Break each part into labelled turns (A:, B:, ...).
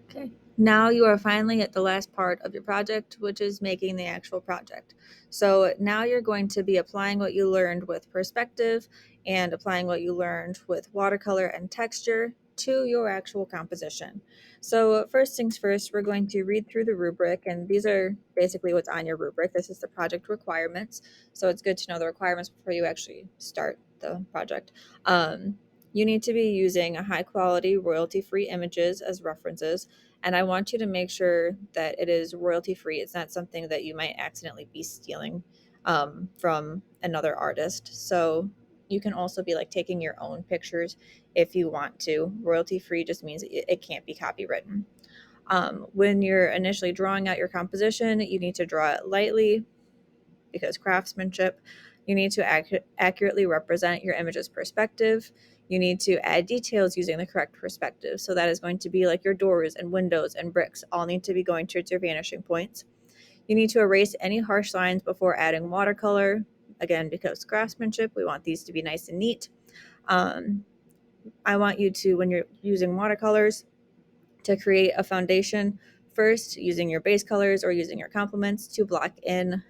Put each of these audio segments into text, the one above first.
A: Okay. Now you are finally at the last part of your project, which is making the actual project. So now you're going to be applying what you learned with perspective and applying what you learned with watercolor and texture to your actual composition. So first things first, we're going to read through the rubric, and these are basically what's on your rubric. This is the project requirements. So it's good to know the requirements before you actually start the project. You need to be using high quality royalty free images as references, and I want you to make sure that it is royalty free. It's not something that you might accidentally be stealing from another artist. So you can also be like taking your own pictures if you want to. Royalty free just means it can't be copywritten. When you're initially drawing out your composition, you need to draw it lightly because craftsmanship. You need to accurately represent your image's perspective. You need to add details using the correct perspective. So that is going to be like your doors and windows and bricks all need to be going towards your vanishing points. You need to erase any harsh lines before adding watercolor. Again, because craftsmanship, we want these to be nice and neat. Um, I want you to, when you're using watercolors, to create a foundation first using your base colors or using your complements to block in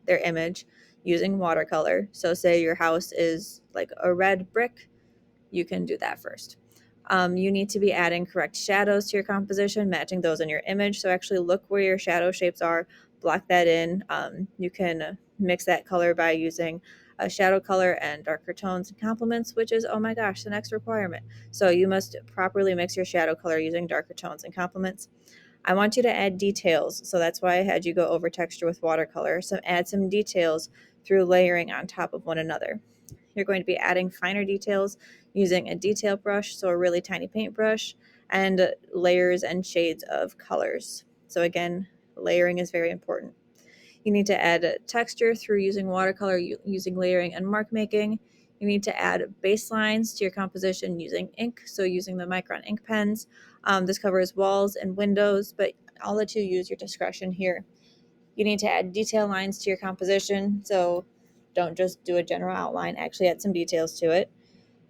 A: their image using watercolor. So, say your house is like a red brick, you can do that first. You need to be adding correct shadows to your composition, matching those in your image. So, actually look where your shadow shapes are, block that in. You can mix that color by using a shadow color and darker tones and complements, which is, oh my gosh, the next requirement. So, you must properly mix your shadow color using darker tones and complements. I want you to add details. So that's why I had you go over texture with watercolor. So add some details through layering on top of one another. You're going to be adding finer details using a detail brush, so a really tiny paintbrush, and layers and shades of colors. So again, layering is very important. You need to add texture through using watercolor, using layering and mark making. You need to add baselines to your composition using ink, so using the Micron ink pens. This covers walls and windows, but I'll let you use your discretion here. You need to add detail lines to your composition, so don't just do a general outline, actually add some details to it.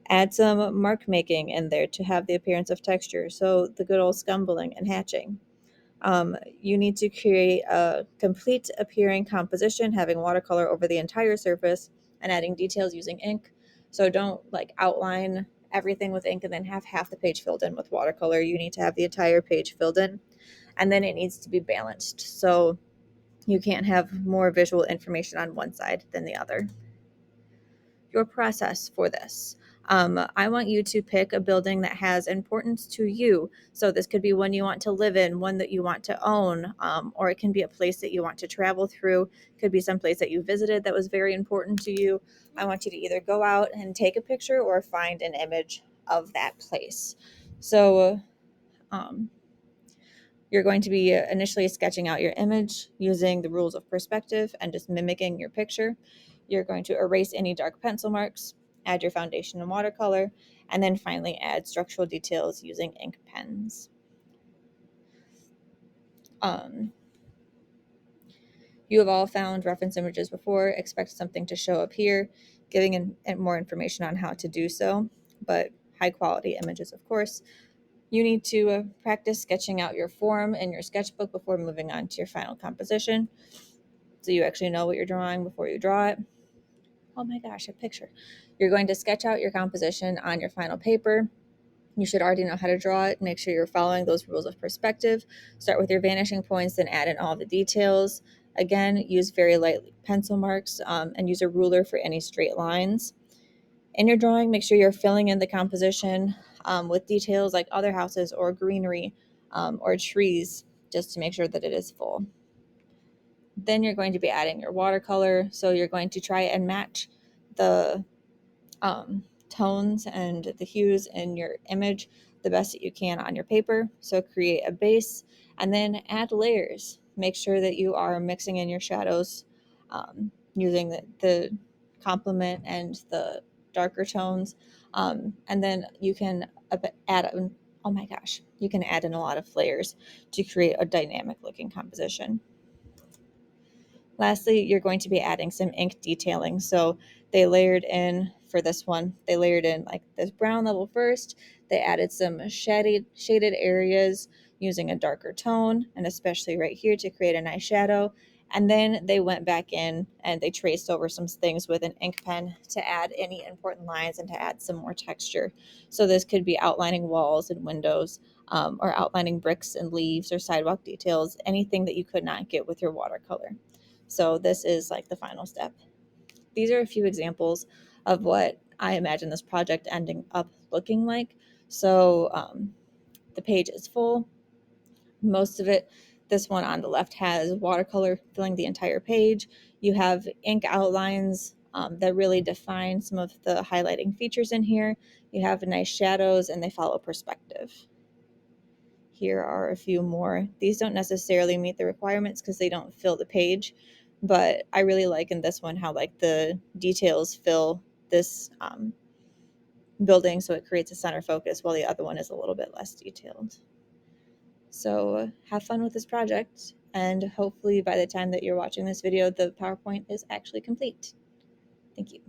A: Add some mark making in there to have the appearance of texture, so the good old scumbling and hatching. You need to create a complete appearing composition, having watercolor over the entire surface and adding details using ink. So don't like outline everything with ink and then have half the page filled in with watercolor. You need to have the entire page filled in, and then it needs to be balanced. So you can't have more visual information on one side than the other. Your process for this. I want you to pick a building that has importance to you. So this could be one you want to live in, one that you want to own, or it can be a place that you want to travel through. Could be some place that you visited that was very important to you. I want you to either go out and take a picture or find an image of that place. So um, you're going to be initially sketching out your image using the rules of perspective and just mimicking your picture. You're going to erase any dark pencil marks, add your foundation and watercolor, and then finally add structural details using ink pens. Um, you have all found reference images before. Expect something to show up here, giving more information on how to do so, but high quality images, of course. You need to practice sketching out your form in your sketchbook before moving on to your final composition, so you actually know what you're drawing before you draw it. Oh my gosh, a picture. You're going to sketch out your composition on your final paper. You should already know how to draw it. Make sure you're following those rules of perspective. Start with your vanishing points, then add in all the details. Again, use very light pencil marks and use a ruler for any straight lines. In your drawing, make sure you're filling in the composition with details like other houses or greenery or trees, just to make sure that it is full. Then you're going to be adding your watercolor. So you're going to try and match the tones and the hues in your image the best that you can on your paper. So create a base and then add layers. Make sure that you are mixing in your shadows using the complement and the darker tones. And then you can add, oh my gosh, you can add in a lot of layers to create a dynamic looking composition. Lastly, you're going to be adding some ink detailing. So they layered in for this one. They layered in like this brown level first. They added some shaded areas using a darker tone, and especially right here to create a nice shadow. And then they went back in and they traced over some things with an ink pen to add any important lines and to add some more texture. So this could be outlining walls and windows, or outlining bricks and leaves or sidewalk details, anything that you could not get with your watercolor. So this is like the final step. These are a few examples of what I imagine this project ending up looking like. So the page is full. Most of it, this one on the left has watercolor filling the entire page. You have ink outlines that really define some of the highlighting features in here. You have nice shadows and they follow perspective. Here are a few more. These don't necessarily meet the requirements because they don't fill the page, but I really like in this one how like the details fill this building, so it creates a center focus, while the other one is a little bit less detailed. So have fun with this project, and hopefully by the time that you're watching this video, the PowerPoint is actually complete. Thank you.